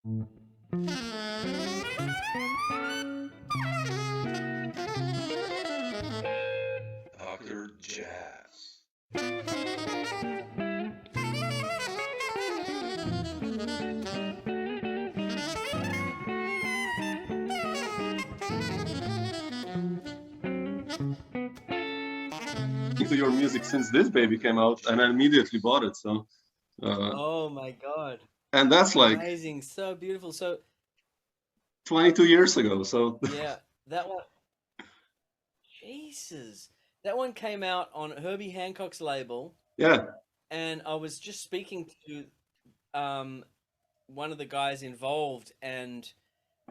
Dr. Jazz. To your music since this baby came out, and I immediately bought it. So, uh, Oh my God. and that's like Amazing. So beautiful. So 22 years ago. So, yeah, that one, Jesus. That one came out on Herbie Hancock's label, yeah, and I was just speaking to um one of the guys involved, and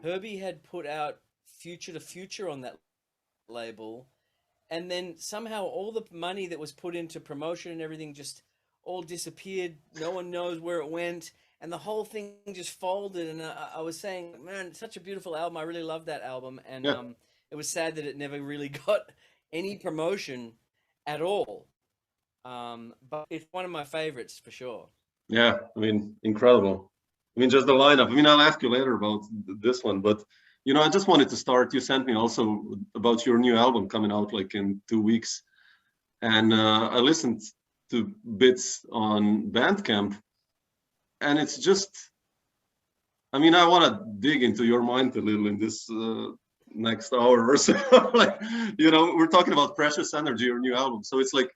Herbie had put out Future to Future on that label, and then somehow all the money that was put into promotion and everything just all disappeared. No one knows where it went, and the whole thing just folded. And I was saying, man, it's such a beautiful album. I really love that album, and yeah, it was sad that it never really got any promotion at all. But it's one of my favorites for sure. yeah. I mean, incredible. I mean, just the lineup. I mean, I'll ask you later about this one, but I just wanted to start. You sent me also about your new album coming out like in 2 weeks, and I listened to bits on Bandcamp, and it's just. I mean, I want to dig into your mind a little in this next hour or so. Like, we're talking about Precious Energy, your new album, so it's like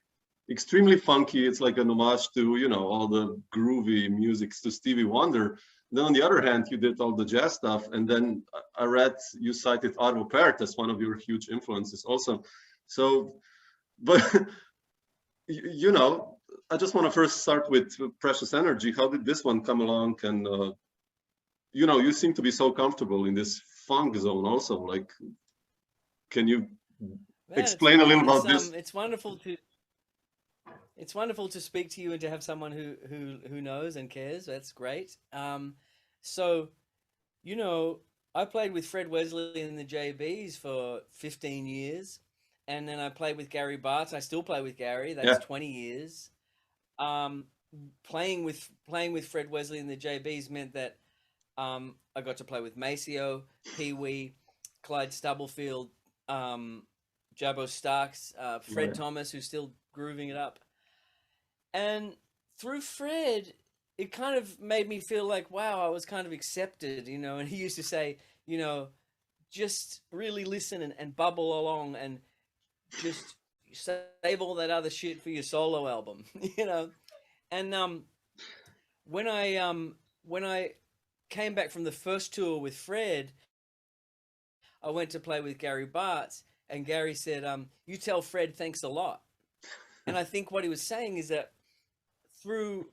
extremely funky. It's like an homage to all the groovy musics to Stevie Wonder. Then on the other hand, you did all the jazz stuff, and then I read you cited Arvo Pärt as one of your huge influences also. So, but I just want to first start with Precious Energy. How did this one come along? And you seem to be so comfortable in this funk zone also. Like, can you explain a little about this? It's wonderful to speak to you and to have someone who knows and cares. That's great. So, I played with Fred Wesley in the JBs for 15 years, and then I played with Gary Bartz. I still play with Gary. That's 20 years. Playing with Fred Wesley in the JBs meant that I got to play with Maceo, Pee Wee, Clyde Stubblefield, Jabbo Starks, Fred Thomas, who's still grooving it up. And through Fred, it kind of made me feel like, wow, I was kind of accepted, and he used to say, just really listen and bubble along and just save all that other shit for your solo album, And when I came back from the first tour with Fred, I went to play with Gary Bartz, and Gary said, you tell Fred thanks a lot. And I think what he was saying is that through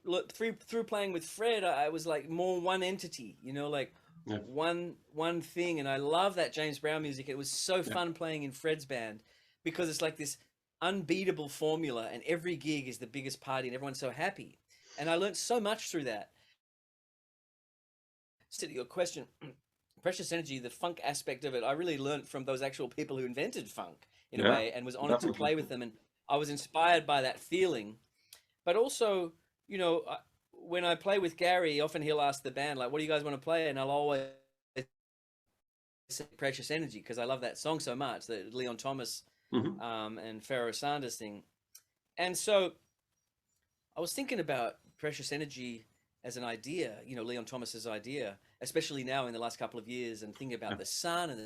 playing with Fred, I was like more one entity, one thing. And I love that James Browne music. It was so fun playing in Fred's band because it's like this unbeatable formula, and every gig is the biggest party and everyone's so happy. And I learned so much through that. To your question, Precious Energy, the funk aspect of it, I really learned from those actual people who invented funk in a way, and was honored to play with them. And I was inspired by that feeling. But also, when I play with Gary, often he'll ask the band, like, what do you guys want to play? And I'll always say Precious Energy, because I love that song so much, the Leon Thomas and Pharoah Sanders thing. And so I was thinking about Precious Energy as an idea, Leon Thomas's idea, especially now in the last couple of years, and thinking about the sun and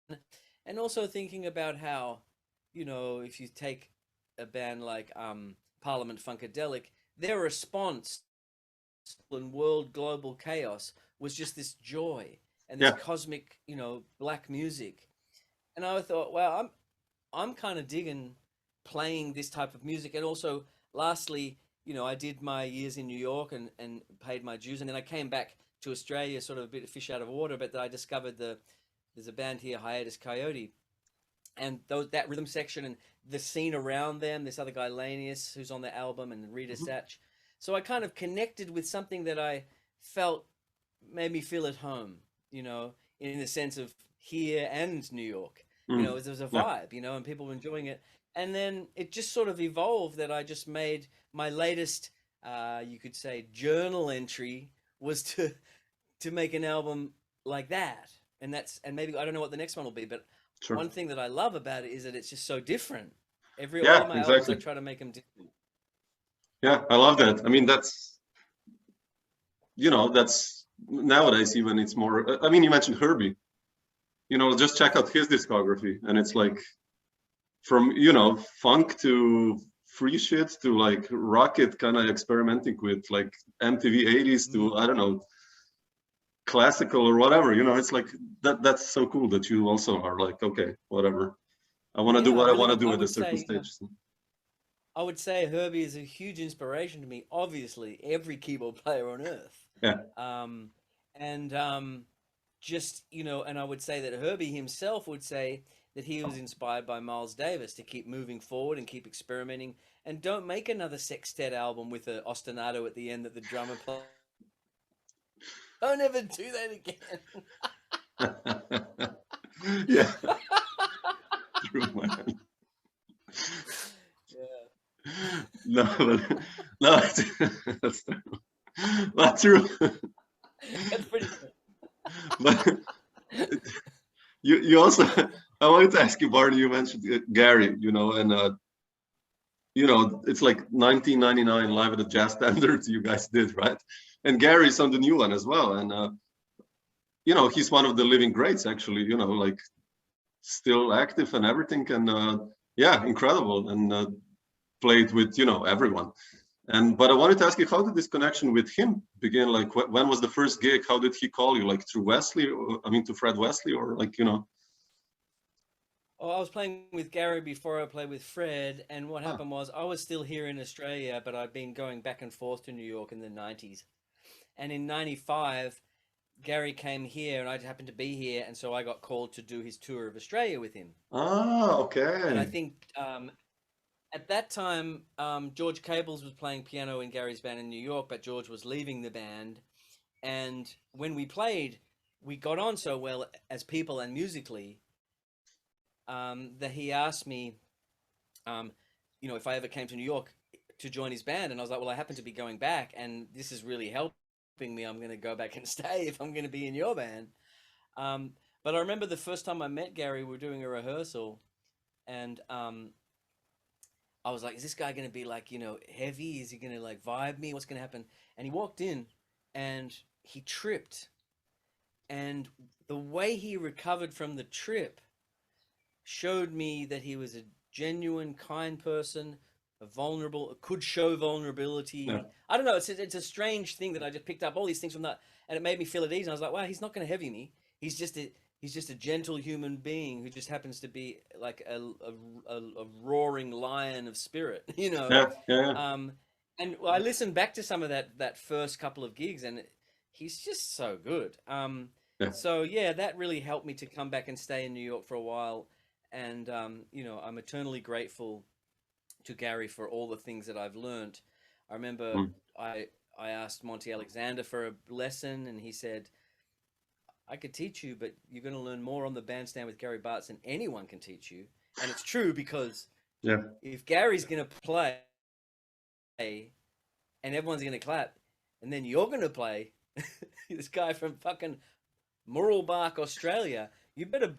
the and also thinking about how, if you take a band like Parliament Funkadelic, their response in world global chaos was just this joy and this cosmic, black music. And I thought, wow, I'm kind of digging playing this type of music. And also, lastly, I did my years in New York and paid my dues, and then I came back to Australia, sort of a bit of fish out of water. But I discovered there's a band here, Hiatus Coyote, and that rhythm section and the scene around them. This other guy, Lanius, who's on the album, and Rita Satch. So I kind of connected with something that I felt made me feel at home, in the sense of here and New York. There was a vibe, and people were enjoying it. And then it just sort of evolved that I just made my latest you could say, journal entry was to make an album like that. And maybe I don't know what the next one will be, but Sure. one thing that I love about it is that it's just so different. All Yeah, of my albums, exactly. I try to make them different. Yeah, I love that. I mean, that's, that's nowadays even it's more, I mean, you mentioned Herbie, just check out his discography and it's like from, funk to free shit to like rocket kind of experimenting with like MTV 80s to, I don't know, classical or whatever, it's like that's so cool that you also are like, okay, whatever. I want to do what I want to do at a certain stage. I would say Herbie is a huge inspiration to me. Obviously, every keyboard player on earth. Yeah. Just, and I would say that Herbie himself would say that he was inspired by Miles Davis to keep moving forward and keep experimenting, and don't make another sextet album with an ostinato at the end that the drummer plays. Don't ever do that again. Yeah. True, man. Yeah. No, that's true. Not true. That's pretty good. But you also, I wanted to ask you, Barney, you mentioned Gary, and it's like 1999 Live at the Jazz Standard you guys did, right? And Gary's on the new one as well, and he's one of the living greats, actually. Like still active and everything, and yeah, incredible, and played with everyone. But I wanted to ask you, how did this connection with him begin? Like, when was the first gig? How did he call you? Like through Wesley? To Fred Wesley, or like Oh, I was playing with Gary before I played with Fred, and what happened was I was still here in Australia, but I'd been going back and forth to New York in the 90s. And in 95, Gary came here, and I happened to be here, and so I got called to do his tour of Australia with him. Ah, okay. And I think at that time, George Cables was playing piano in Gary's band in New York, but George was leaving the band. And when we played, we got on so well as people and musically that he asked me, if I ever came to New York to join his band. And I was like, well, I happen to be going back, and this is really helping me. I'm going to go back and stay if I'm going to be in your band. But I remember the first time I met Gary, we were doing a rehearsal, and I was like, is this guy going to be like, heavy? Is he going to like vibe me? What's going to happen? And he walked in and he tripped. And the way he recovered from the trip showed me that he was a genuine, kind person, could show vulnerability. Yeah. I don't know. It's a strange thing that I just picked up all these things from that, and it made me feel at ease. And I was like, wow, he's not going to heavy me. He's just a gentle human being who just happens to be like a roaring lion of spirit, Yeah. And I listened back to some of that first couple of gigs, and he's just so good. So yeah, that really helped me to come back and stay in New York for a while. And I'm eternally grateful to Gary for all the things that I've learned. I remember I asked Monty Alexander for a lesson, and he said, I could teach you, but you're going to learn more on the bandstand with Gary Bartz than anyone can teach you. And it's true, because if Gary's going to play and everyone's going to clap, and then you're going to play, this guy from fucking Murrelbach, Australia, you better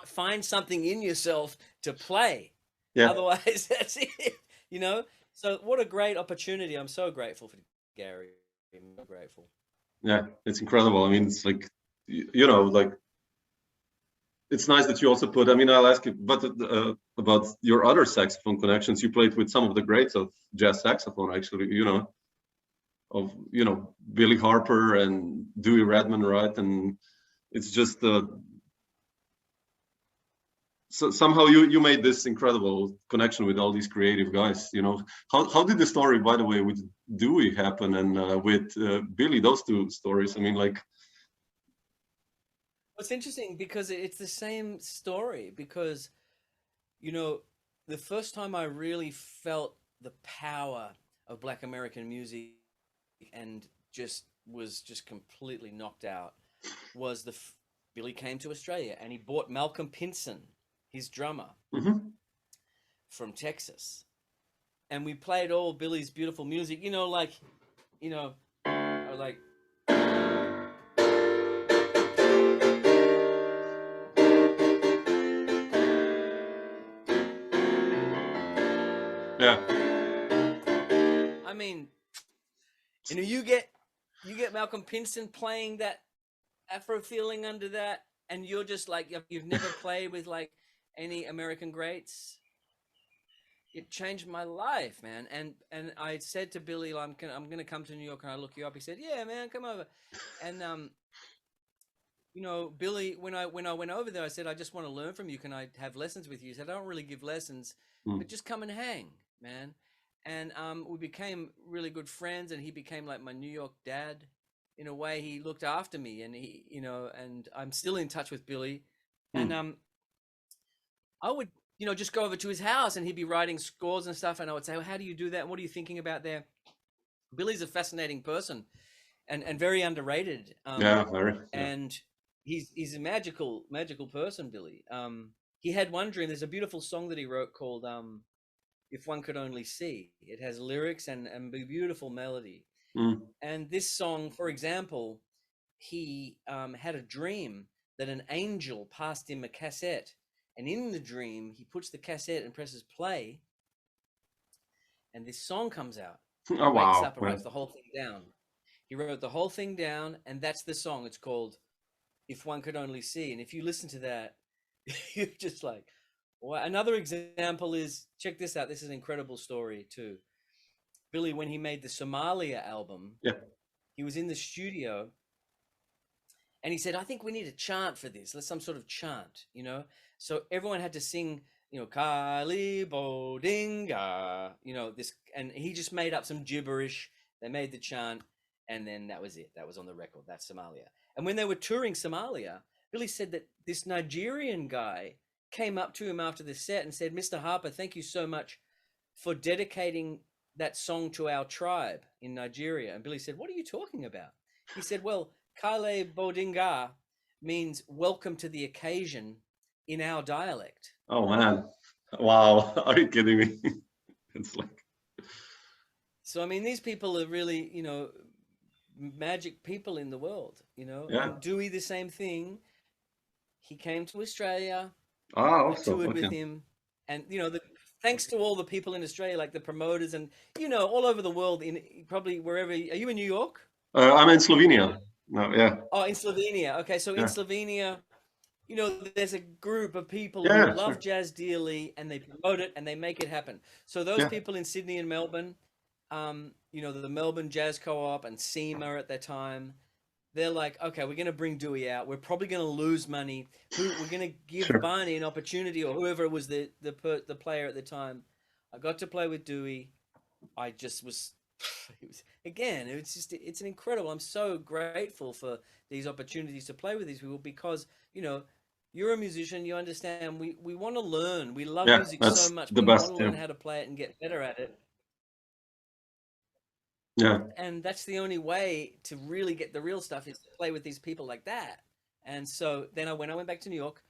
find something in yourself to play. Yeah. Otherwise, that's it. So what a great opportunity. I'm so grateful for Gary. I'm grateful. Yeah, it's incredible. I mean, it's like, like, it's nice that you also put, I'll ask you about your other saxophone connections. You played with some of the greats of jazz saxophone, actually, of Billy Harper and Dewey Redman, right? And it's just so somehow you made this incredible connection with all these creative guys. How did the story, by the way, with Dewey happen, and with Billy, those two stories? It's interesting because it's the same story, because the first time I really felt the power of Black American music and was completely knocked out was Billy came to Australia, and he bought Malcolm Pinson, his drummer, from Texas, and we played all Billy's beautiful music, you know, like, you know, I was like, Yeah. I mean, you know, you get Malcolm Pinston playing that Afro feeling under that, and you're just like, you've never played with like any American greats. It changed my life, man. And I said to Billy, I'm gonna come to New York and I look you up. He said, yeah, man, come over. And you know, Billy, when I went over there, I said, I just want to learn from you. Can I have lessons with you? He said, I don't really give lessons, but just come and hang, man. And we became really good friends, and he became like my New York dad. In a way, he looked after me, and he, you know, and I'm still in touch with Billy. And I would, you know, just go over to his house, and he'd be writing scores and stuff, and I would say, well, how do you do that? And what are you thinking about there? Billy's a fascinating person, and very underrated. Yeah, very. Yeah. And he's a magical person, Billy. He had one dream. There's a beautiful song that he wrote called If One Could Only See. It has lyrics and a beautiful melody. And this song, for example, he had a dream that an angel passed him a cassette, and in the dream he puts the cassette and presses play, and this song comes out. Oh, wow. Wakes up and writes the whole thing down. He wrote the whole thing down, and that's the song. It's called If One Could Only See. And if you listen to that, you're just like, well, another example is, check this out. This is an incredible story too. Billy, when he made the Somalia album, he was in the studio and he said, I think we need a chant for this. Let's some sort of chant, you know? So everyone had to sing, you know, Kali Bodinga, you know, this, and he just made up some gibberish. They made the chant, and then that was it. That was on the record. That's Somalia. And when they were touring Somalia, Billy said that this Nigerian guy came up to him after the set and said, Mr. Harper, thank you so much for dedicating that song to our tribe in Nigeria. And Billy said, what are you talking about? He said, well, Kale Bodinga means welcome to the occasion in our dialect. Oh, man. Wow. Are you kidding me? It's like... So, I mean, these people are really, you know, magic people in the world, you know. And Dewey, the same thing. He came to Australia. I toured with him. And, you know, thanks to all the people in Australia, like the promoters and, you know, all over the world, in probably wherever. Are you in New York? I'm in Slovenia. No, yeah. Oh, in Slovenia. Okay, so in Slovenia, you know, there's a group of people who love jazz dearly, and they promote it and they make it happen. So those people in Sydney and Melbourne, you know, the Melbourne Jazz Co-op and SEMA at that time, they're like, okay, we're going to bring Dewey out. We're probably going to lose money. We're going to give Barney an opportunity, or whoever was the player at the time. I got to play with Dewey. I just was, it's an incredible. I'm so grateful for these opportunities to play with these people, because, you know, you're a musician, you understand, we want to learn. We love music so much, but we want to learn how to play it and get better at it. Yeah. And that's the only way to really get the real stuff, is to play with these people like that. And so then when I went back to New York,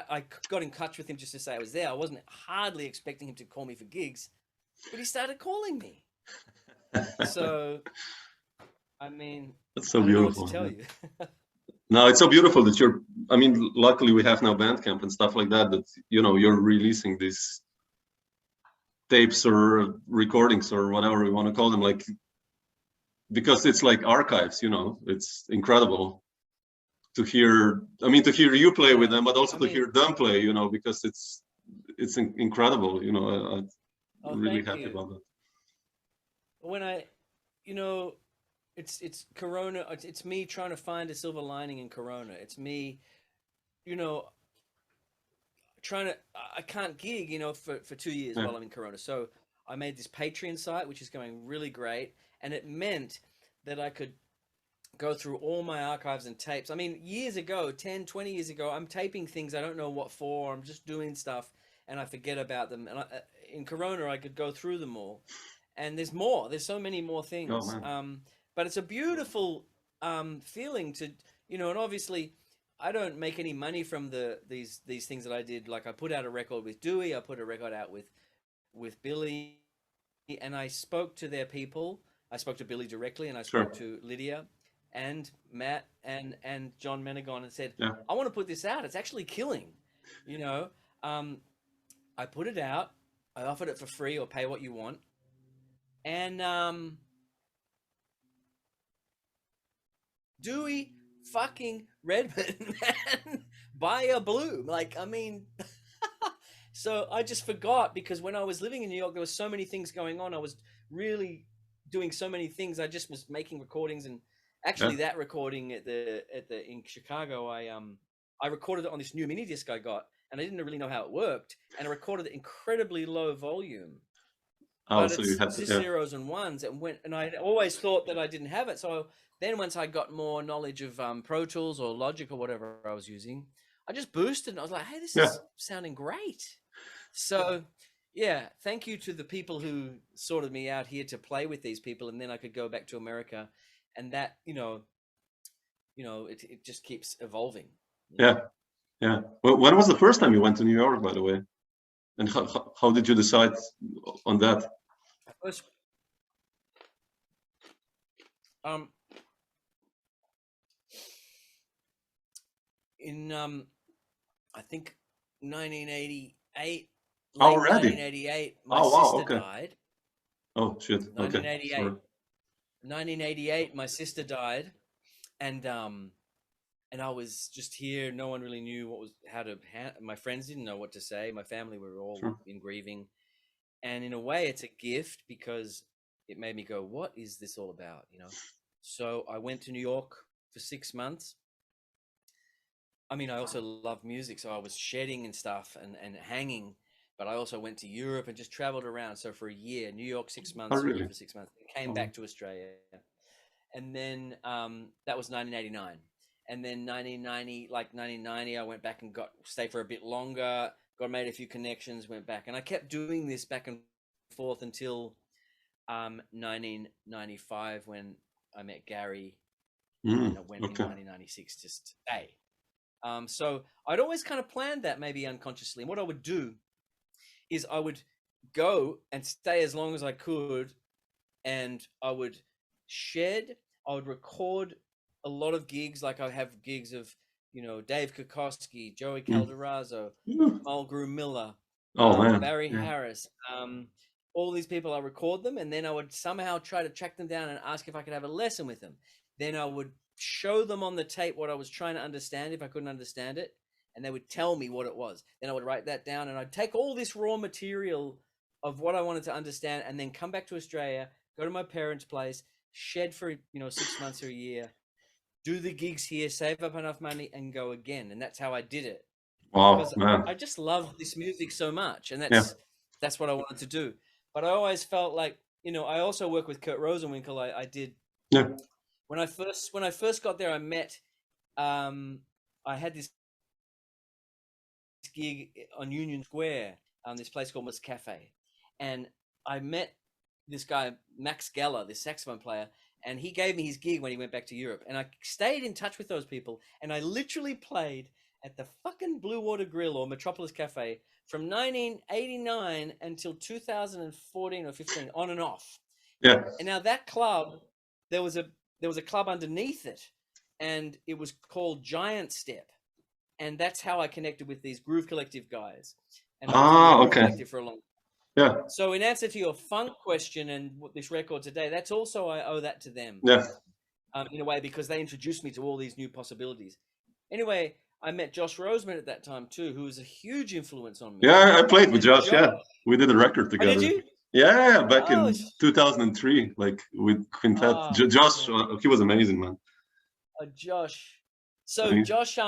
I got in touch with him just to say I was there. I wasn't hardly expecting him to call me for gigs, but he started calling me. So, I mean, that's so I don't beautiful. know what to tell you. No, it's so beautiful that I mean, luckily we have now Bandcamp and stuff like that, you know, you're releasing these tapes or recordings or whatever you want to call them, like, because it's like archives, you know. It's incredible to hear, I mean, to hear you play with them, but also to hear them play, you know, because it's incredible, you know. I'm really happy about that. When you know, it's Corona, it's me trying to find a silver lining in Corona. It's me, you know, I can't gig, you know, for 2 years while I'm in Corona. So I made this Patreon site, which is going really great. And it meant that I could go through all my archives and tapes. I mean, years ago, 10, 20 years ago, I'm taping things I don't know what for. I'm just doing stuff and I forget about them. And in Corona, I could go through them all. And there's more. There's so many more things. But it's a beautiful feeling to, you know, and obviously I don't make any money from these things that I did. Like I put out a record with Dewey. I put a record out with Billy. and I spoke to their people. I spoke to Billy directly, and I Sure. spoke to Lydia and Matt and John Menegon, and said, Yeah. I want to put this out. It's actually killing, you know. I put it out. I offered it for free or pay what you want. And Dewey fucking Redman, man, buy a bloom. Like, I mean, so I just forgot, because when I was living in New York, there was so many things going on. I was really doing so many things. I just was making recordings, and actually that recording at the in Chicago, I recorded it on this new mini disc I got, and I didn't really know how it worked, and I recorded it incredibly low volume. Oh, But so it's you had to, just zeros and ones, and I always thought that I didn't have it. So then once I got more knowledge of Pro Tools or Logic or whatever I was using, I just boosted, and I was like, hey, this is sounding great. So yeah, thank you to the people who sorted me out here to play with these people, and then I could go back to America, and that, you know, it just keeps evolving. Yeah. Well, when was the first time you went to New York, by the way? And how did you decide on that? First, in I think 1988. Already? 1988, my Oh, wow, sister okay. died. Oh shit. Okay. 1988. Sorry. 1988, my sister died, and I was just here. No one really knew my friends didn't know what to say. My family were all in grieving, and in a way, it's a gift, because it made me go, "What is this all about?" You know. So I went to New York for 6 months. I mean, I also love music, so I was shedding and stuff and hanging, but I also went to Europe and just traveled around. So for a year, New York 6 months, really? Europe for 6 months, came back to Australia. And then that was 1989. And then 1990, I went back and stayed for a bit longer, made a few connections, went back. And I kept doing this back and forth until 1995, when I met Gary, and I went in 1996 to stay. So I'd always kind of planned that, maybe unconsciously. And what I would do is I would go and stay as long as I could, and I would shed. I would record a lot of gigs. Like, I have gigs of, Dave Kokoski, Joey Calderazzo, Mulgrew Miller, Barry Harris, all these people. I record them, and then I would somehow try to track them down and ask if I could have a lesson with them. Then I would show them on the tape what I was trying to understand if I couldn't understand it, and they would tell me what it was. Then I would write that down, and I'd take all this raw material of what I wanted to understand, and then come back to Australia, go to my parents' place, shed for 6 months or a year, do the gigs here, save up enough money, and go again. And that's how I did it. Wow, because man. I just love this music so much, and that's what I wanted to do. But I always felt like, I also work with Kurt Rosenwinkel. I did. Yeah. When I first got there, I met. I had this gig on Union Square, this place called Miss Cafe, and I met this guy Max Geller, this saxophone player, and he gave me his gig when he went back to Europe, and I stayed in touch with those people, and I literally played at the fucking Blue Water Grill or Metropolis Cafe from 1989 until 2014 or 15, on and off. Yeah. And now that club, there was a club underneath it, and it was called Giant Step, and that's how I connected with these Groove Collective guys. And I was in the Groove Collective for a long time. Yeah. So in answer to your funk question and this record today, that's also, I owe that to them. Yeah. In a way, because they introduced me to all these new possibilities. Anyway, I met Josh Roseman at that time too, who was a huge influence on me. Yeah, I played with Josh. Yeah, we did a record together. Oh, did you? Yeah, back in 2003, like with Quintet. Josh, he was amazing, man. Josh. So Josh,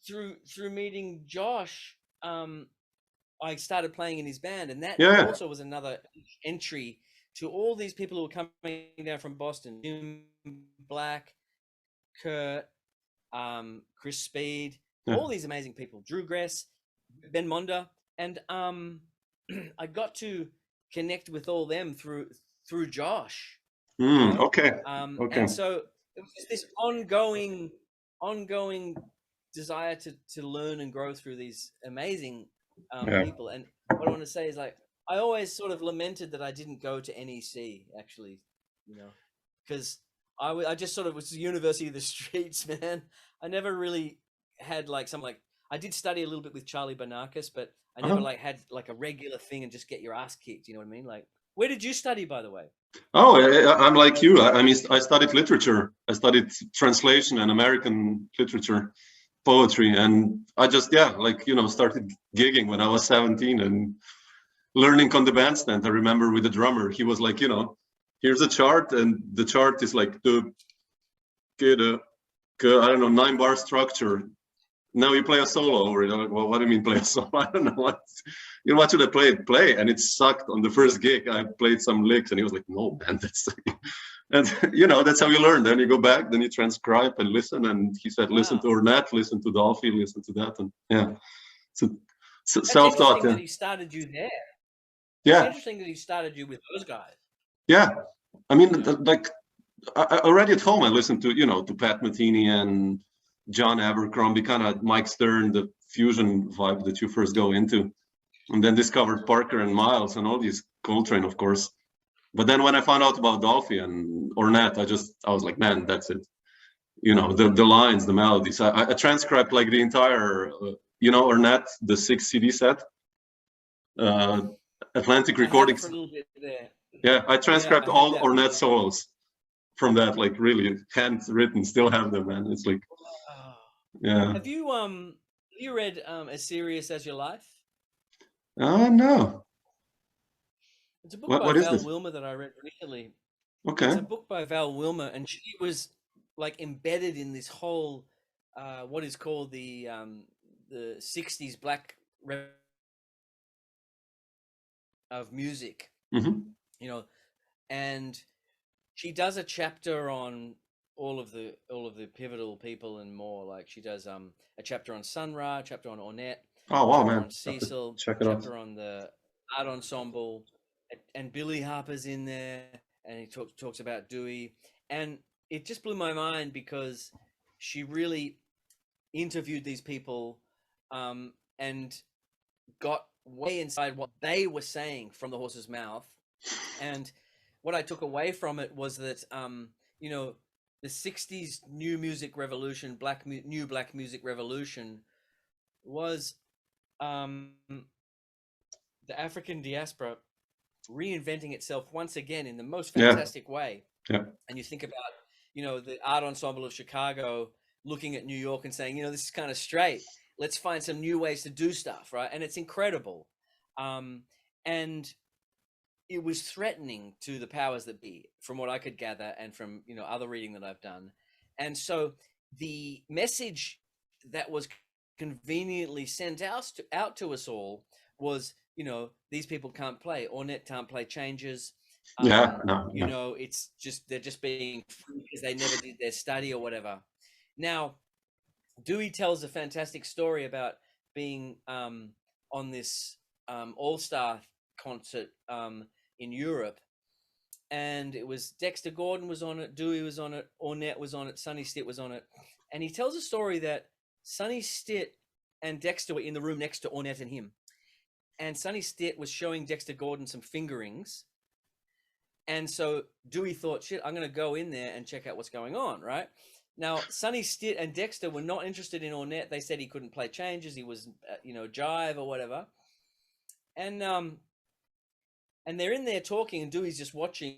through meeting Josh, I started playing in his band, and that also was another entry to all these people who were coming down from Boston: Jim Black, Kurt, Chris Speed, all these amazing people, Drew Gress, Ben Monda, and I got to connect with all them through Josh. Okay. And so it was this ongoing desire to learn and grow through these amazing people. And what I want to say is, like, I always sort of lamented that I didn't go to NEC, actually, because I just sort of was the University of the Streets, man. I never really had I did study a little bit with Charlie Barnakis, but I never had like a regular thing and just get your ass kicked. You know what I mean? Like, where did you study, by the way? Oh, I'm like you. I mean, I studied literature. I studied translation and American literature, poetry, and I just started gigging when I was 17 and learning on the bandstand. I remember with the drummer, he was like, here's a chart, and the chart is like the I don't know, 9-bar structure. Now you play a solo over it. I'm like, well, what do you mean play a solo? I don't know what should I play? Play, and it sucked on the first gig. I played some licks, and he was like, no, man, that's, and that's how you learn. Then you go back, then you transcribe and listen. And he said, listen to Ornette, listen to Dolphy, listen to that, and so self-taught. That he started you there. Yeah, it's interesting that he started you with those guys. Yeah, I mean, like I already at home, I listened to to Pat Metheny and John Abercrombie, kind of Mike Stern, the fusion vibe that you first go into, and then discovered Parker and Miles and all these Coltrane, of course. But then when I found out about Dolphy and Ornette, I was like, man, that's it. The lines, the melodies. I transcribed like the entire, Ornette, the 6 CD set, Atlantic Recordings. For a little bit there. Yeah, I transcribed all Ornette solos from that, like really handwritten. Still have them, man. It's like, yeah. Have you read As Serious as Your Life? No. It's a book by Val Wilmer that I read recently. Okay. It's a book by Val Wilmer, and she was like embedded in this whole what is called the 60s black of music. Mm-hmm. And she does a chapter on all of the pivotal people and more. Like she does a chapter on Sun Ra, a chapter on Ornette, oh wow, man, on Cecil, check it chapter out. on the art ensemble, and Billy Harper's in there, and he talks about Dewey, and it just blew my mind because she really interviewed these people and got way inside what they were saying from the horse's mouth. And what I took away from it was that the 60s new music revolution, new black music revolution, was the African diaspora reinventing itself once again in the most fantastic way. Yeah. And you think about the art ensemble of Chicago looking at New York and saying, this is kind of straight. Let's find some new ways to do stuff, right? And it's incredible. And it was threatening to the powers that be, from what I could gather, and from other reading that I've done. And so the message that was conveniently sent out to us all was, these people can't play. Ornette can't play changes. It's just they're just being free because they never did their study or whatever. Now, Dewey tells a fantastic story about being on this all-star concert in Europe, and it was Dexter Gordon was on it, Dewey was on it, Ornette was on it, Sonny Stitt was on it, and he tells a story that Sonny Stitt and Dexter were in the room next to Ornette and him, and Sonny Stitt was showing Dexter Gordon some fingerings, and so Dewey thought, shit, I'm going to go in there and check out what's going on, right? Now, Sonny Stitt and Dexter were not interested in Ornette. They said he couldn't play changes. He was, jive or whatever. And they're in there talking, and Dewey's just watching.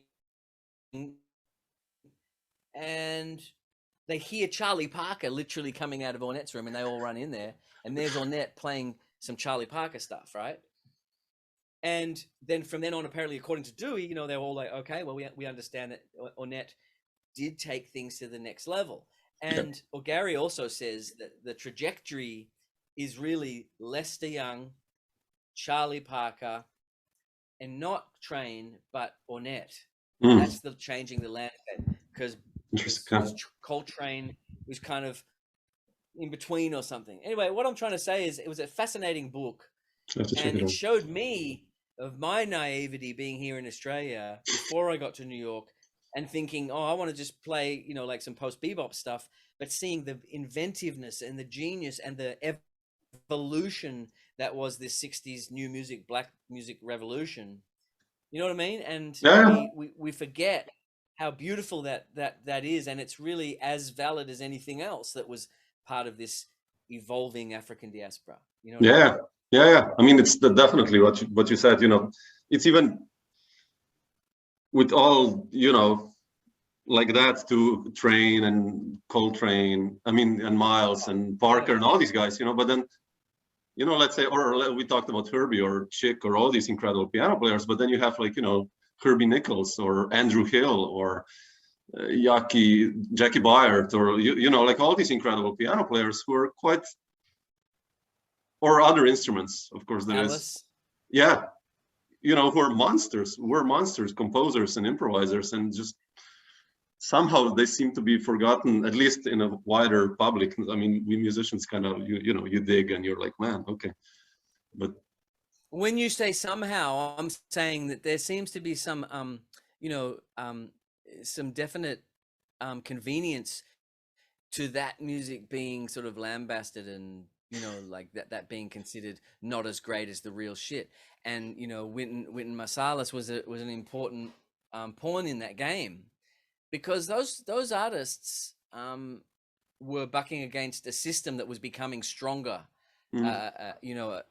And they hear Charlie Parker literally coming out of Ornette's room, and they all run in there. And there's Ornette playing some Charlie Parker stuff, right? And then from then on, apparently, according to Dewey, they're all like, okay, well, we understand that Ornette did take things to the next level. And Gary also says that the trajectory is really Lester Young, Charlie Parker, and not Train, but Ornette. That's the changing the landscape, because Coltrane was kind of in between or something. Anyway, what I'm trying to say is it was a fascinating book, and it showed me of my naivety being here in Australia before I got to New York, and thinking, I want to just play, like some post bebop stuff, but seeing the inventiveness and the genius and the evolution that was this 60s new music, black music revolution. You know what I mean? And Yeah. we forget how beautiful that is, and it's really as valid as anything else that was part of this evolving African diaspora. You know what I mean? Yeah. I mean, it's definitely what you said. You know, it's even with all, you know, like that to Train and Coltrane, I mean, and Miles and Parker and all these guys, you know, but then, you know, let's say, or we talked about Herbie or Chick or all these incredible piano players, but then you have like, you know, Herbie Nichols or Andrew Hill or Jackie Byard or, you know, like all these incredible piano players who are quite, or other instruments, of course, there is. Yeah. You know, who are monsters, composers and improvisers, and just somehow they seem to be forgotten, at least in a wider public. I mean, we musicians kind of, you know, you dig and you're like, man, okay. But when you say somehow, I'm saying that there seems to be some, you know, some definite convenience to that music being sort of lambasted and, you know, like that being considered not as great as the real shit. And, you know, Wynton Marsalis was an important pawn in that game, because those artists were bucking against a system that was becoming stronger, you know,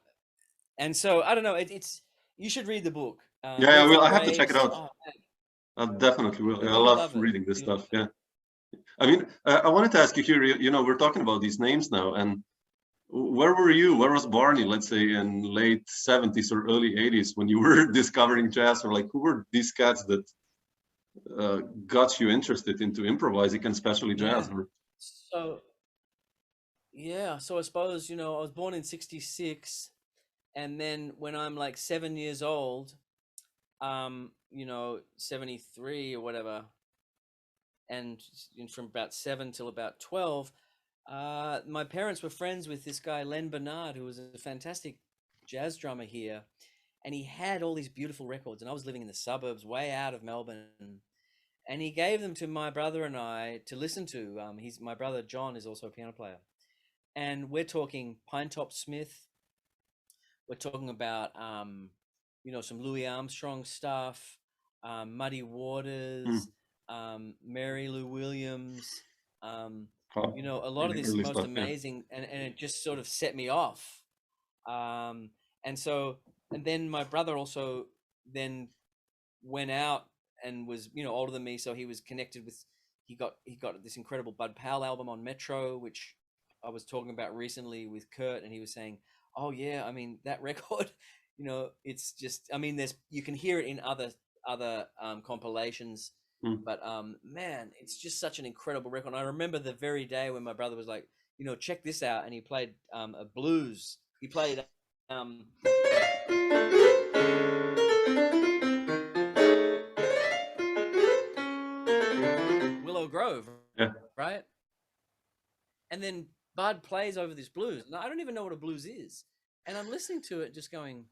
and so I don't know. It's you should read the book. yeah, well, I have to check it out. I definitely will. I love reading this stuff. Yeah, I mean, I wanted to ask you here. You know, we're talking about these names now, and where were you? Where was Barney? Let's say in late '70s or early '80s when you were discovering jazz, or like who were these cats that got you interested into improvising and especially jazz? So I suppose, you know, I was born in '66, and then when I'm like 7 years old, you know, 73 or whatever, and from about 7 till about 12, my parents were friends with this guy Len Bernard, who was a fantastic jazz drummer here, and he had all these beautiful records, and I was living in the suburbs way out of Melbourne, and he gave them to my brother and I to listen to. My brother John is also a piano player, and we're talking Pinetop Smith. We're talking about you know, some Louis Armstrong stuff, Muddy Waters, Mary Lou Williams, you know, a lot of this most amazing, and it just sort of set me off. And then my brother also then went out and was, you know, older than me, so he was connected with, he got this incredible Bud Powell album on Metro, which I was talking about recently with Kurt, and he was saying, oh yeah, I mean, that record, you know, it's just, I mean, you can hear it in other compilations, but man, it's just such an incredible record. And I remember the very day when my brother was like, you know, check this out, and he played a blues. He played Willow Grove, right? And then Bud plays over this blues. Now, I don't even know what a blues is. And I'm listening to it just going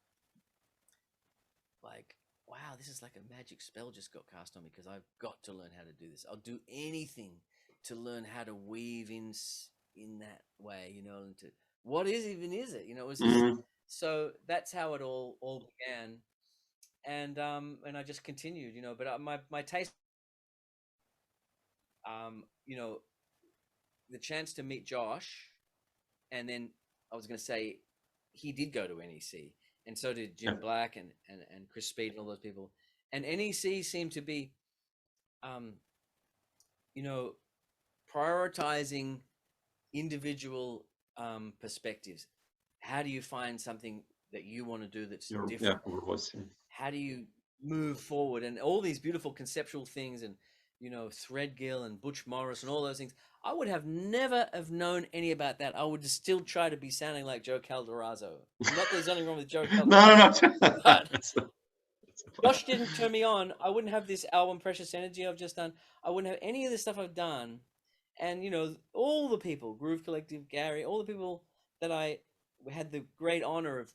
like, wow, this is like a magic spell just got cast on me, because I've got to learn how to do this. I'll do anything to learn how to weave in that way, you know, into what is it? You know, it was just, so that's how it all began. And I just continued, you know, but my taste, you know, the chance to meet Josh, and then I was going to say he did go to NEC, and so did Jim Black and Chris Speed and all those people. And NEC seemed to be, you know, prioritizing individual perspectives. How do you find something that you want to do that's different? How do you move forward? And all these beautiful conceptual things, and, you know, Threadgill and Butch Morris and all those things. I would have never have known any about that. I would still try to be sounding like Joe Calderazzo. Not that there's anything wrong with Joe Calderazzo. No. But Josh didn't turn me on. I wouldn't have this album, Precious Energy, I've just done. I wouldn't have any of the stuff I've done. And, you know, all the people, Groove Collective, Gary, all the people that I had the great honor of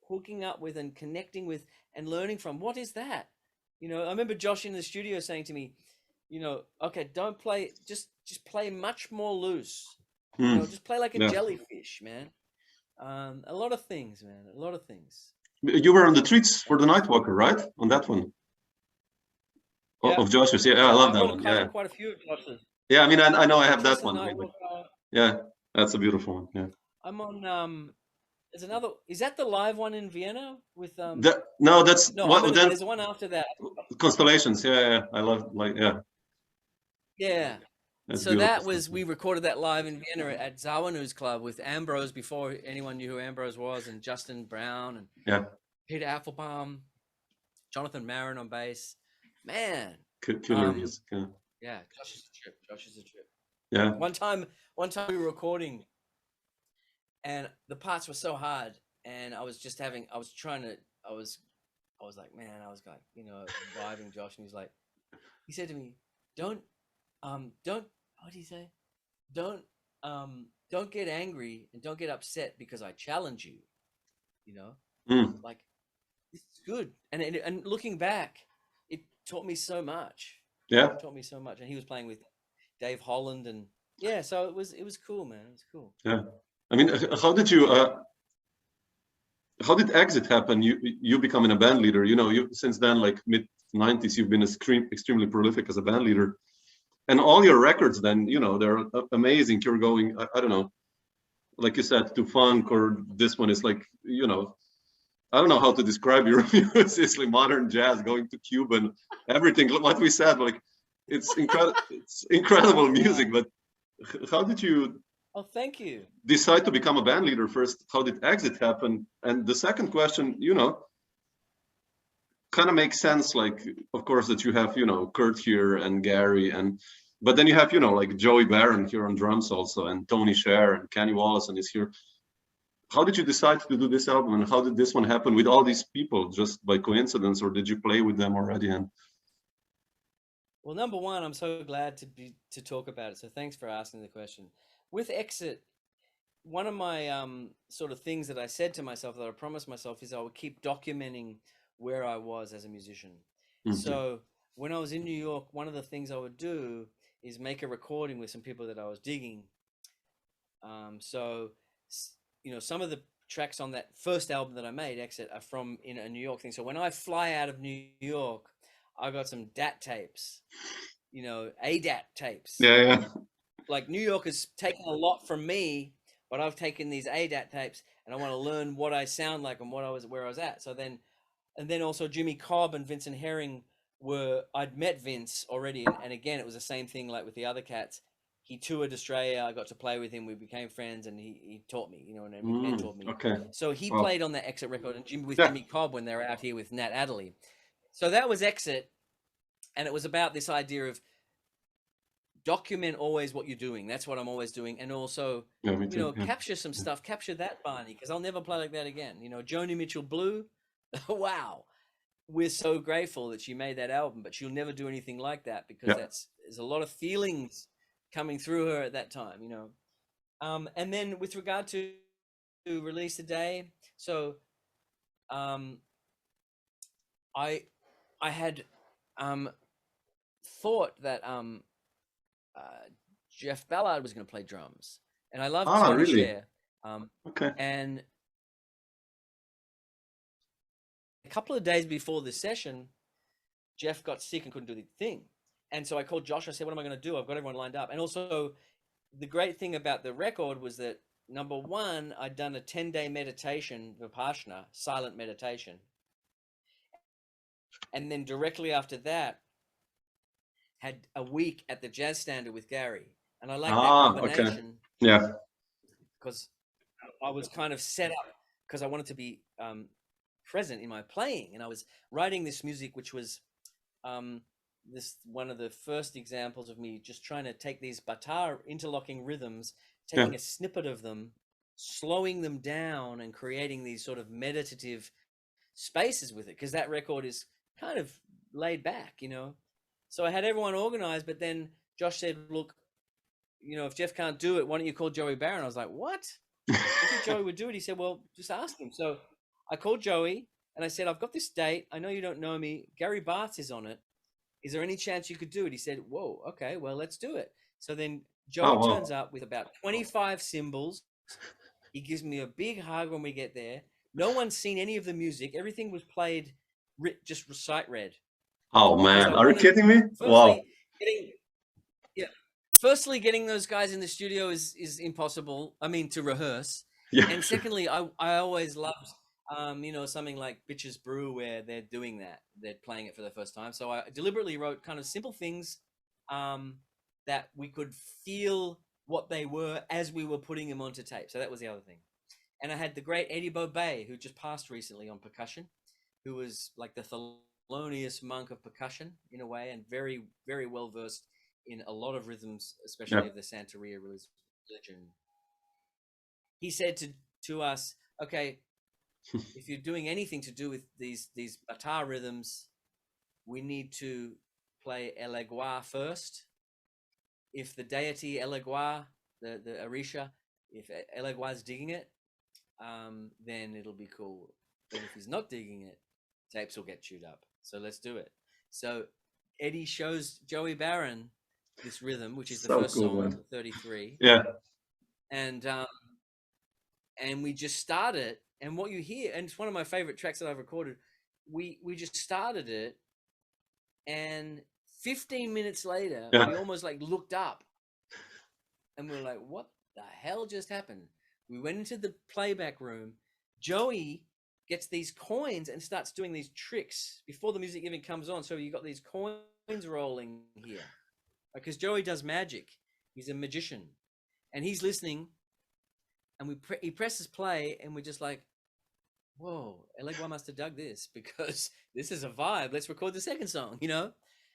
hooking up with and connecting with and learning from. What is that? You know, I remember Josh in the studio saying to me, you know, okay, don't play, just play much more loose. You know, just play like a jellyfish, man. A lot of things, man. A lot of things. You were on the treats for the Nightwalker, right? On that one. Yeah. Of Josh's. Yeah, I love that one. Yeah. Quite a few of Josh's. Yeah, I mean, I know I have that Just the one. Nightwalker. Yeah, that's a beautiful one. Yeah. I'm on. There's another. Is that the live one in Vienna with No, that's No, what then. there's one after that. Constellations. Yeah. I love Yeah. That's So that beautiful was stuff. we recorded that live in Vienna at Zawinul's Club with Ambrose before anyone knew who Ambrose was, and Justin Browne and Yeah. Peter Apfelbaum, Jonathan Marin on bass. Man. Killer music. Yeah. Yeah, Josh is a trip. Josh is a trip. Yeah. One time we were recording, and the parts were so hard, and I was like, man, I was like, vibing Josh, and he said to me, don't, what did he say? Don't get angry and don't get upset because I challenge you, like, this is good. And looking back, it taught me so much. Yeah. It taught me so much. And he was playing with Dave Holland, and yeah, so it was cool, man. It was cool. Yeah. I mean, how did exit happen? You becoming a band leader, you since then, like mid-90s, you've been extremely prolific as a band leader. And all your records then, they're amazing. You're going, I don't know, like you said, to funk, or this one is like, I don't know how to describe your music. It's like modern jazz going to Cuban, everything. What we said, like, it's incredible. It's incredible music. But how did you? Oh, thank you. Decide to become a band leader first? How did exit happen? And the second question, kind of makes sense. Like, of course, that you have, Kurt here and Gary, but then you have, like Joey Barron here on drums also, and Tony Scherr and Kenny Wollesen is here. How did you decide to do this album, and how did this one happen with all these people, just by coincidence, or did you play with them already? And well, number one, I'm so glad to talk about it. So thanks for asking the question. With exit, one of my sort of things that I said to myself, that I promised myself, is I would keep documenting where I was as a musician. Mm-hmm. So when I was in New York, one of the things I would do is make a recording with some people that I was digging. Some of the tracks on that first album that I made, Exit, are from in a New York thing. So when I fly out of New York, I got some DAT tapes, ADAT tapes. Yeah. Like, New York has taken a lot from me, but I've taken these ADAT tapes, and I want to learn what I sound like and where I was at. So then, and then also Jimmy Cobb and Vincent Herring I'd met Vince already. And again, it was the same thing like with the other cats. He toured Australia. I got to play with him. We became friends, and he taught me, and he mentored me. Okay. So he played on that Exit record and Jimmy Cobb when they were out here with Nat Adderley. So that was Exit. And it was about this idea of document always what you're doing. That's what I'm always doing. And also, capture some stuff, capture that, Barney, because I'll never play like that again. Joni Mitchell Blue, wow. We're so grateful that she made that album, but she'll never do anything like that, because there's a lot of feelings coming through her at that time, and then with regard to Release Today, so I had thought that Jeff Ballard was going to play drums, and I love Tony really? Scherr. Okay. And a couple of days before the session, Jeff got sick and couldn't do the thing. And so I called Josh. I said, what am I going to do? I've got everyone lined up. And also, the great thing about the record was that, number one, I'd done a 10-day meditation, Vipassana, silent meditation. And then directly after that, had a week at the Jazz Standard with Gary. And I like that combination. Okay. Yeah. Because I was kind of set up, because I wanted to be present in my playing. And I was writing this music, which was this one of the first examples of me just trying to take these batar interlocking rhythms, taking a snippet of them, slowing them down, and creating these sort of meditative spaces with it, because that record is kind of laid back, So I had everyone organized, but then Josh said, look, if Jeff can't do it, why don't you call Joey Barron? I was like, what? I think Joey would do it. He said, well, just ask him. So I called Joey and I said, I've got this date. I know you don't know me. Gary Bartz is on it. Is there any chance you could do it? He said, whoa, okay, well, let's do it. So then Joey turns up with about 25 cymbals, He gives me a big hug when we get there. No one's seen any of the music. Everything was played, just recite read. Oh Because man, I are you wanted- kidding me? Wow. Firstly, getting those guys in the studio is impossible. I mean, to rehearse. Yeah. And secondly, I always loved, something like Bitches Brew, where they're doing that. They're playing it for the first time. So I deliberately wrote kind of simple things that we could feel what they were as we were putting them onto tape. So that was the other thing. And I had the great Eddie Bobe, who just passed recently, on percussion, who was like the Thelonious Monk of percussion in a way, and very, very well versed in a lot of rhythms, especially of the Santeria religion. He said to us, okay, if you're doing anything to do with these Batar rhythms, we need to play Elegua first. If the deity Elegua, the Orisha, if Elegua's digging it, then it'll be cool. But if he's not digging it, tapes will get chewed up. So let's do it. So Eddie shows Joey Barron this rhythm, which is the first cool, song, man. 33. Yeah. And we just started, and what you hear, and it's one of my favorite tracks that I've recorded. We just started it, and 15 minutes later, we almost like looked up, and we were like, "What the hell just happened?" We went into the playback room. Joey gets these coins and starts doing these tricks before the music even comes on. So you got these coins rolling here, because Joey does magic. He's a magician, and he's listening. And he presses play, and we're just like, "Whoa, Elegua must have dug this, because this is a vibe. Let's record the second song,"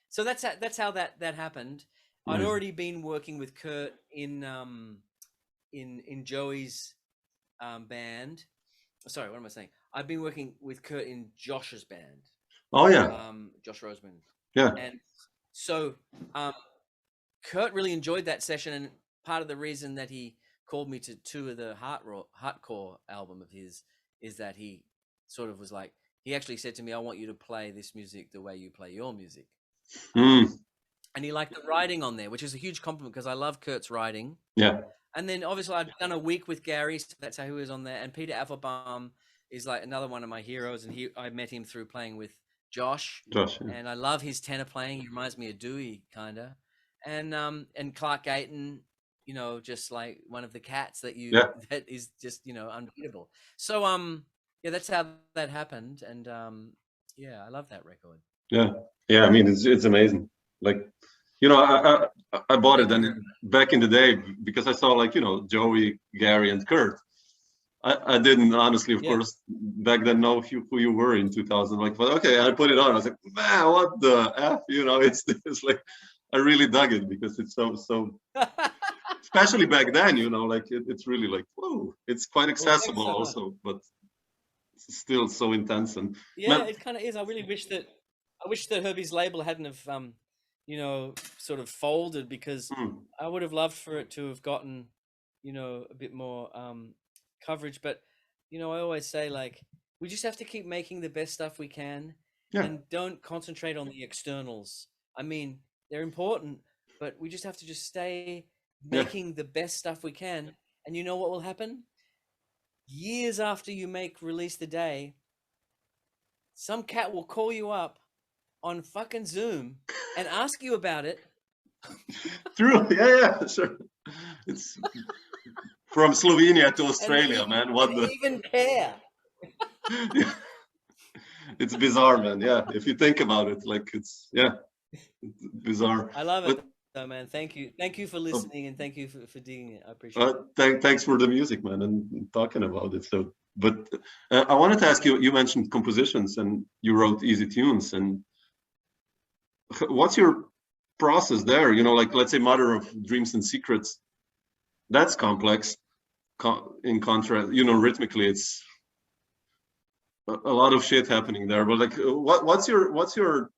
So that's how that happened. I'd already been working with Kurt in Joey's band. Sorry, what am I saying? I've been working with Kurt in Josh's band. Oh yeah. Josh Roseman. Yeah. And so Kurt really enjoyed that session, and part of the reason that he called me to two of the Heartcore album of his is that he sort of was like, he actually said to me, "I want you to play this music the way you play your music." And he liked the writing on there, which is a huge compliment, because I love Kurt's writing. Yeah. And then obviously I'd done a week with Gary, so that's how he was on there. And Peter Apfelbaum is like another one of my heroes, and I met him through playing with Josh. And I love his tenor playing. He reminds me of Dewey, kind of. And Clark Gayton, just like one of the cats that that is just, unbeatable. So that's how that happened. And I love that record. Yeah, I mean, it's amazing. Like, I bought it then back in the day because I saw, like, Joey, Gary, and Kurt. I didn't honestly, of course, back then know who you were in 2000. Like, but okay, I put it on. I was like, man, what the F? It's like, I really dug it because it's so especially back then, like it's really like, whoa, it's quite accessible also, but it's still so intense. And it kind of is. I wish that Herbie's label hadn't have sort of folded, because I would have loved for it to have gotten a bit more coverage. But I always say, like, we just have to keep making the best stuff we can, and don't concentrate on the externals. I mean, they're important, but we just have to stay making the best stuff we can. And you know what will happen? Years after you release the day, some cat will call you up on fucking Zoom and ask you about it. True. Yeah, sure. It's from Slovenia to Australia, man. What the? Even care? It's bizarre, man. Yeah, if you think about it, like it's bizarre. I love it, though, man. Thank you for listening, and thank you for digging it. I appreciate it. Thanks for the music, man, and talking about it. So, but I wanted to ask you. You mentioned compositions, and you wrote easy tunes. And what's your process there? Like, let's say Mother of Dreams and Secrets. That's complex. In contrast, rhythmically, it's a lot of shit happening there. But like, what's your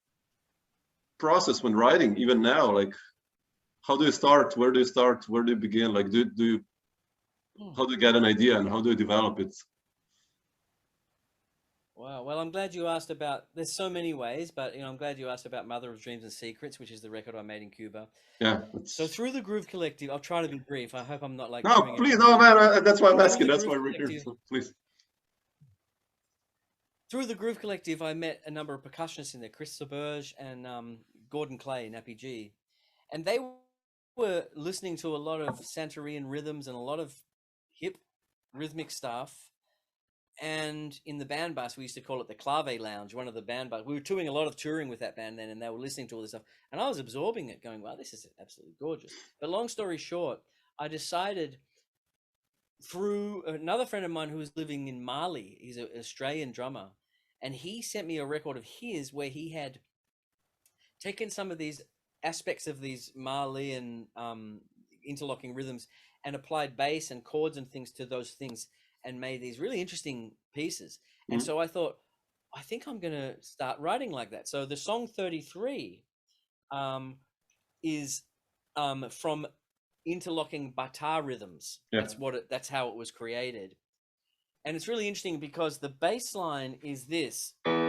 process when writing? Even now, like, how do you start? Where do you start? Where do you begin? Like, how do you get an idea, and how do you develop it? Wow. Well, I'm glad you asked about. There's so many ways, but I'm glad you asked about Mother of Dreams and Secrets, which is the record I made in Cuba. Yeah. So through the Groove Collective, I'll try to be brief. I hope I'm not like. No, please, no, man. That's why I'm asking. That's why we're here. So please. Through the Groove Collective, I met a number of percussionists in there, Chris Saberge and Gordon Clay, Nappy G, and they were listening to a lot of Santorian rhythms and a lot of hip rhythmic stuff. And in the band bus, we used to call it the Clave Lounge, one of the band bus. We were doing a lot of touring with that band then, and they were listening to all this stuff. And I was absorbing it, going, wow, this is absolutely gorgeous. But long story short, I decided through another friend of mine who was living in Mali, he's an Australian drummer, and he sent me a record of his where he had taken some of these aspects of these Malian interlocking rhythms and applied bass and chords and things to those things, and made these really interesting pieces. And so I thought, I think I'm going to start writing like that. So the song 33 is from interlocking bata rhythms. Yeah. That's how it was created. And it's really interesting because the bass line is this. Now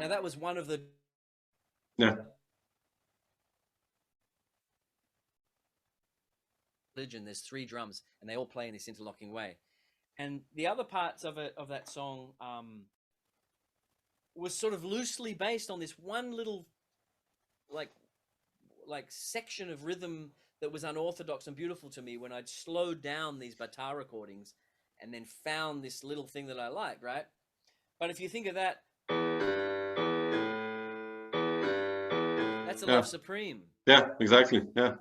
that was one of the religion. There's 3 drums and they all play in this interlocking way, and the other parts of that song was sort of loosely based on this one little like section of rhythm that was unorthodox and beautiful to me when I'd slowed down these bata recordings and then found this little thing that I liked, right? But if you think of that, that's a Love Supreme. Yeah, exactly. Yeah.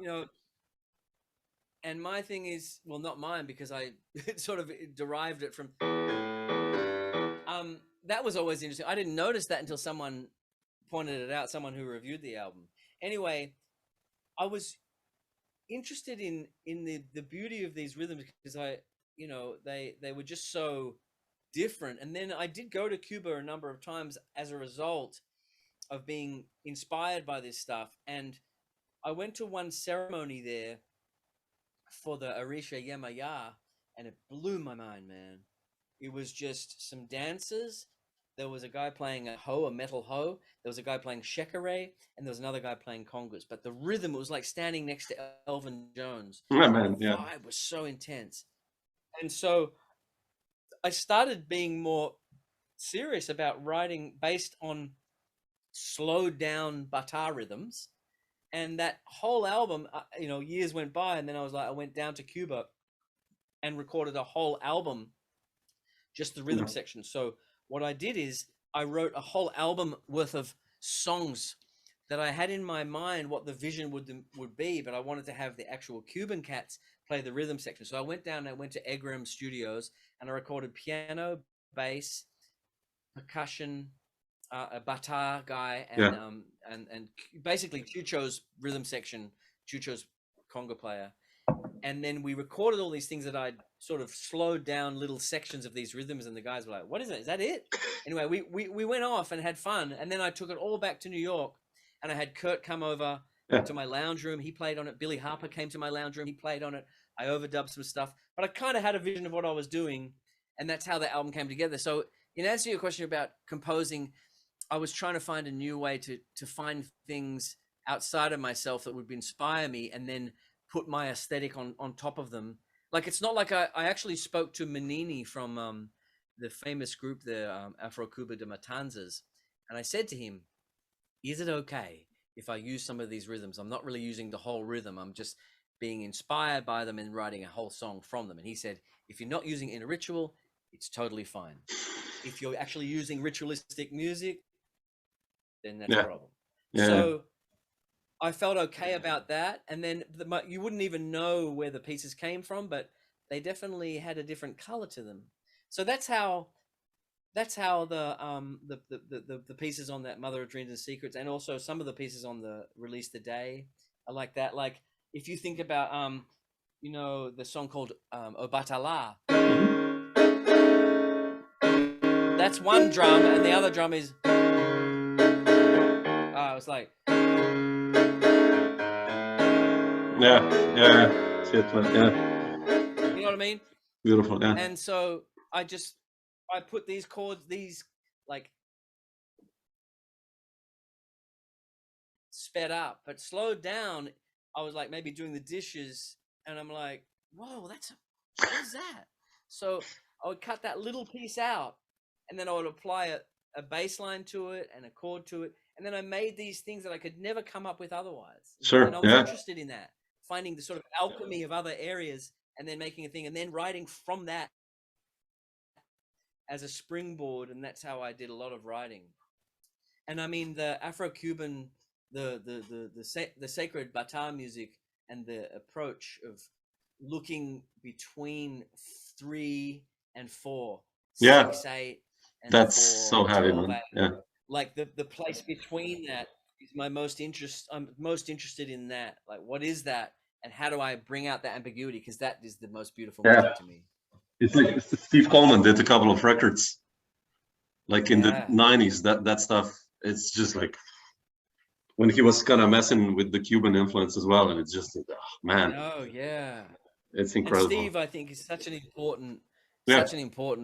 And my thing is, well, not mine, because I sort of derived it from. That was always interesting. I didn't notice that until someone pointed it out, someone who reviewed the album. Anyway, I was interested in the beauty of these rhythms because they were just so different. And then I did go to Cuba a number of times as a result of being inspired by this stuff. And I went to one ceremony there for the Arisha Yemaya, and it blew my mind, man. It was just some dancers. There was a guy playing a metal hoe. There was a guy playing shekere, and there was another guy playing congas. But the rhythm, it was like standing next to Elvin Jones. Yeah, man. The vibe was so intense. And so I started being more serious about writing based on slowed down bata rhythms. And that whole album, years went by, and then I went down to Cuba and recorded a whole album, just the rhythm section. So what I did is I wrote a whole album worth of songs that I had in my mind what the vision would be, but I wanted to have the actual Cuban cats play the rhythm section. So I went down and I went to Egram Studios and I recorded piano, bass, percussion, a bata guy, and basically Chucho's rhythm section, Chucho's conga player. And then we recorded all these things that I'd sort of slowed down little sections of these rhythms, and the guys were like, what is it? Is that it? Anyway, we went off and had fun, and then I took it all back to New York, and I had Kurt come over to my lounge room. He played on it. Billy Harper came to my lounge room. He played on it. I overdubbed some stuff, but I kind of had a vision of what I was doing, and that's how the album came together. So in answer to your question about composing, I was trying to find a new way to find things outside of myself that would inspire me, and then put my aesthetic on top of them. Like, it's not like I actually spoke to Menini from the famous group, the Afro Cuba de Matanzas. And I said to him, is it okay if I use some of these rhythms? I'm not really using the whole rhythm. I'm just being inspired by them and writing a whole song from them. And he said, if you're not using it in a ritual, it's totally fine. If you're actually using ritualistic music, then that's a problem. So I felt okay about that, and then you wouldn't even know where the pieces came from, but they definitely had a different color to them. So that's how the pieces on that Mother of Dreams and Secrets, and also some of the pieces on the Release the Day, are like that. Like if you think about the song called Obatala, that's one drum, and the other drum is it's like. Yeah. fit, man. Yeah. You know what I mean? Beautiful. Yeah. And so I put these chords, these like sped up, but slowed down. I was like maybe doing the dishes, and I'm like, whoa, what is that? So I would cut that little piece out, and then I would apply a bass line to it and a chord to it, and then I made these things that I could never come up with otherwise. Sure. And I was interested in that, finding the sort of alchemy of other areas, and then making a thing, and then writing from that as a springboard, and that's how I did a lot of writing. And I mean, the Afro-Cuban, the sacred Bata music, and the approach of looking between 3 and 4, Yeah. 6, 8, and that's 4, so heavy, 12, man. 8. Yeah. Like the place between that is my most interest. I'm most interested in that. Like, what is that, and how do I bring out that ambiguity? Because that is the most beautiful music to me. It's like Steve Coleman did a couple of records, like in the 90s. That stuff, it's just like when he was kind of messing with the Cuban influence as well, and it's just, oh, man. Oh yeah, it's incredible. And Steve, I think, is such an important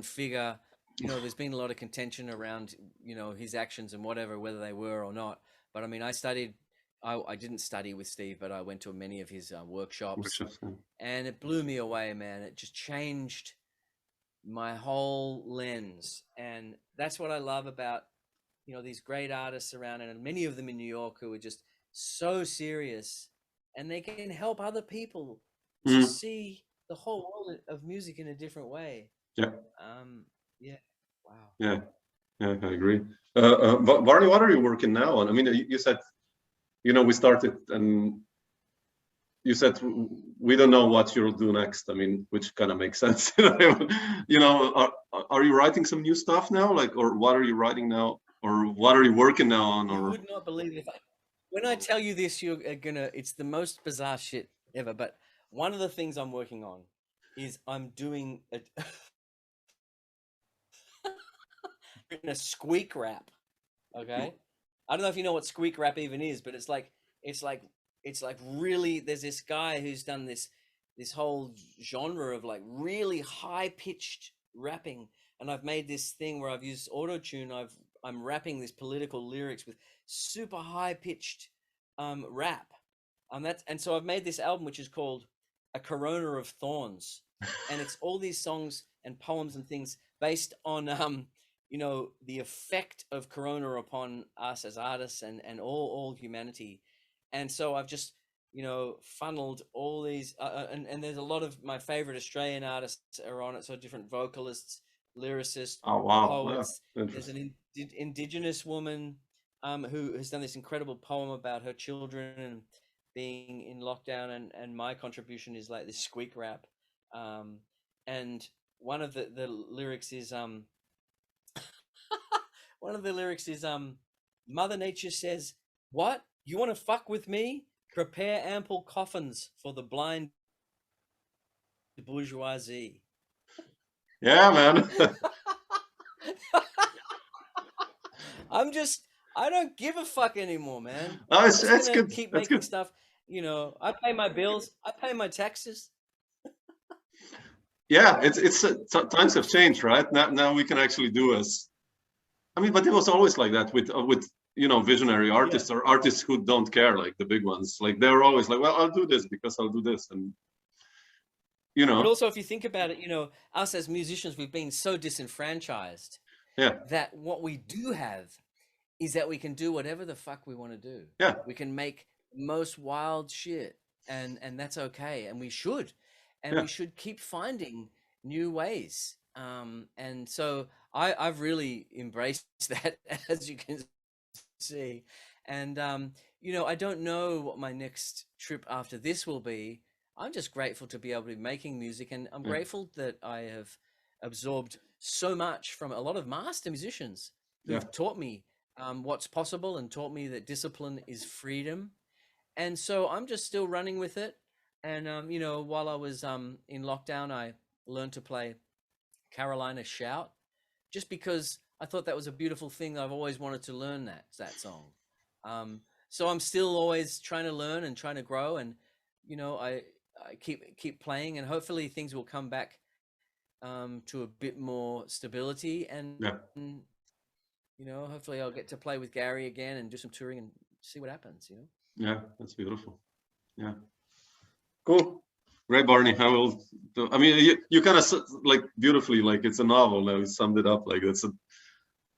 figure. You know, there's been a lot of contention around, you know, his actions and whatever, whether they were or not. But I mean, I didn't study with Steve, but I went to many of his workshops, and it blew me away, man. It just changed my whole lens, and that's what I love about, you know, these great artists around, and many of them in New York who are just so serious, and they can help other people to see the whole world of music in a different way. Yeah. Yeah. Wow. Yeah. Yeah, I agree. Barney, what are you working now on? I mean, you said, you know, we started, and you said we don't know what you'll do next. I mean, which kind of makes sense. You know, are you writing some new stuff now? Like, or what are you writing now? Or what are you working now on? Or you would not believe when I tell you this, you're gonna. It's the most bizarre shit ever. But one of the things I'm working on is I'm doing a squeak rap. Okay, I don't know if you know what squeak rap even is, but it's like really. There's this guy who's done this whole genre of like really high pitched rapping, and I've made this thing where I've used auto tune. I'm rapping these political lyrics with super high pitched rap. And so I've made this album which is called A Corona of Thorns, and it's all these songs and poems and things based on you know, the effect of corona upon us as artists and all humanity. And so I've just, you know, funneled all these and there's a lot of my favorite Australian artists are on it, so different vocalists, lyricists, poets. There's an indigenous woman who has done this incredible poem about her children and being in lockdown, and my contribution is like this squeak rap, and one of the lyrics is Mother Nature says, "What? You want to fuck with me? Prepare ample coffins for the blind bourgeoisie." Yeah, man. I don't give a fuck anymore, man. Oh, it's good. Keep that's making good. stuff. You know, I pay my bills. I pay my taxes. Yeah, it's times have changed, right? Now we can actually do as. I mean, but it was always like that with you know, visionary artists or artists who don't care, like the big ones. Like they're always like, well, I'll do this because I'll do this, and you know. But also, if you think about it, you know, us as musicians, we've been so disenfranchised. Yeah. That what we do have is that we can do whatever the fuck we want to do. Yeah. We can make most wild shit, and that's okay, and we should, and we should keep finding new ways. And so I've really embraced that, as you can see. And you know, I don't know what my next trip after this will be. I'm just grateful to be able to be making music, and I'm grateful that I have absorbed so much from a lot of master musicians who've taught me what's possible and taught me that discipline is freedom. And so I'm just still running with it. And you know, while I was in lockdown, I learned to play Carolina Shout, just because I thought that was a beautiful thing. I've always wanted to learn that song. So I'm still always trying to learn and trying to grow. And you know, keep playing, and hopefully things will come back to a bit more stability, and Yeah. you know, hopefully I'll get to play with Gary again and do some touring and see what happens, you know. Yeah, that's beautiful. Yeah, cool. Great, Barney. I mean, you kind of like beautifully, like it's a novel. Now you summed it up like it's a,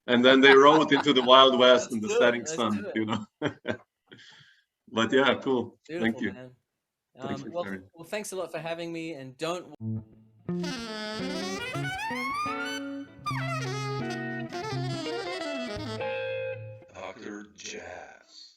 and then they wrote into the Wild West and the setting sun, you know. But yeah, cool. Beautiful, Thank you. man. Thanks for sharing. Well, thanks a lot for having me, and don't. Dr. Jazz.